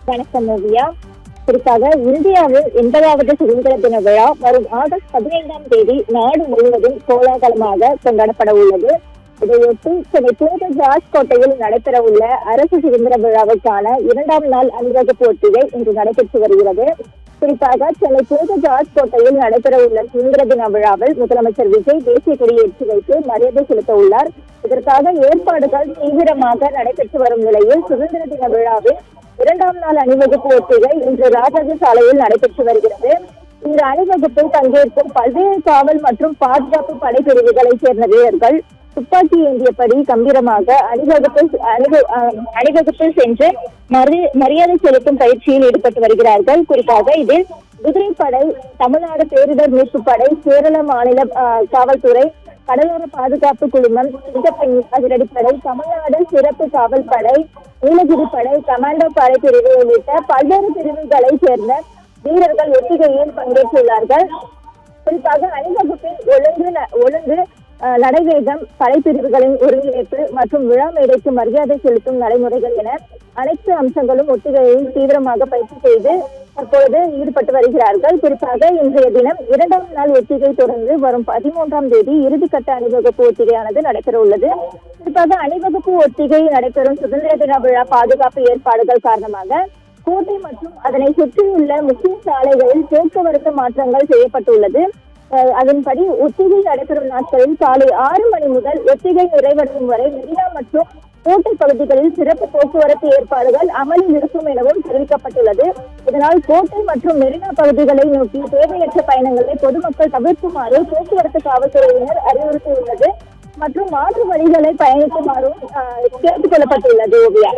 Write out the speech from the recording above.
வணக்கம் ஓவியா. குறிப்பாக இந்தியாவில் 80வது சுதந்திர தின விழா வரும் ஆகஸ்ட் 15ஆம் தேதி நாடு முழுவதும் கோலாகலமாக கொண்டாடப்பட உள்ளது. இதையொட்டி சென்னை புனித ஜார்ஜ் கோட்டையில் நடைபெற உள்ள அரசு சுதந்திர விழாவுக்கான 2ஆம் நாள் அணிவகுப்பு ஒத்திகை இன்று நடைபெற்று வருகிறது. குறிப்பாக சென்னை புனித ஜார்ஜ் கோட்டையில் நடைபெற உள்ள சுதந்திர தின விழாவில் முதலமைச்சர் விஜய் தேசிய கொடியை ஏற்றி வைத்து மரியாதை செலுத்த உள்ளார். இதற்காக ஏற்பாடுகள் தீவிரமாக நடைபெற்று வரும் நிலையில் சுதந்திர தின விழாவில் 2ஆம் நாள் அணிவகுப்பு ஒத்திகை இன்று ராஜாஜி சாலையில் நடைபெற்று வருகிறது. இந்த அணிவகுப்பில் பங்கேற்கும் பல்வேறு காவல் மற்றும் பாதுகாப்பு படைப்பிரிவுகளைச் சேர்ந்த வீரர்கள் துப்பாக்கி ஏந்தியபடி கம்பீரமாக அணிவகுப்பில் சென்று மரியாதை செலுத்தும் பயிற்சியில் ஈடுபட்டு வருகிறார்கள். குறிப்பாக இதில் குதிரைப்படை, தமிழ்நாடு பேரிடர் மீட்பு படை, கேரள மாநில காவல்துறை, கடலோர பாதுகாப்பு குழுமம், சிங்கப்பெண் அதிரடிப்படை, தமிழ்நாடு சிறப்பு காவல் படை, நீலகிரி படை, கமாண்டோ படை பிரிவு உள்ளிட்ட பல்வேறு பிரிவுகளைச் சேர்ந்த வீரர்கள் ஒத்திகையில் பங்கேற்றுள்ளார்கள். குறிப்பாக அணிவகுப்பில் ஒழுங்கு நடைவேகம், படைப்பிரிவுகளின் ஒருங்கிணைப்பு மற்றும் விழா மேடைக்கு மரியாதை செலுத்தும் நடைமுறைகள் என அனைத்து அம்சங்களும் ஒத்திகையில் தீவிரமாக பயிற்சி செய்து தற்பொழுது ஈடுபட்டு வருகிறார்கள். குறிப்பாக இன்றைய தினம் 2ஆம் நாள் ஒத்திகை தொடர்ந்து வரும் 13ஆம் தேதி இறுதிக்கட்ட அணிவகுப்பு ஒத்திகையானது நடைபெற உள்ளது. குறிப்பாக அணிவகுப்பு ஒத்திகை நடைபெறும் சுதந்திர தின விழா பாதுகாப்பு ஏற்பாடுகள் காரணமாக கோட்டை மற்றும் அதனை சுற்றியுள்ள முக்கிய சாலைகளில் போக்குவரத்து மாற்றங்கள் செய்யப்பட்டுள்ளது. அதன்படி ஒத்திகை நடைபெறும் நாட்களில் காலை 6 மணி முதல் ஒத்திகை நிறைவடையும் வரை மெரினா மற்றும் கோட்டை பகுதிகளில் சிறப்பு போக்குவரத்து ஏற்பாடுகள் அமலில் இருக்கும் எனவும் தெரிவிக்கப்பட்டுள்ளது. இதனால் கோட்டை மற்றும் மெரினா பகுதிகளை நோக்கி தேவையற்ற பயணங்களை பொதுமக்கள் தவிர்க்குமாறு போக்குவரத்து காவல்துறையினர் அறிவுறுத்தியுள்ளது மற்றும் மாற்று வழிகளை பயணிக்குமாறும் கேட்டுக் கொள்ளப்பட்டுள்ளது. ஓவியா.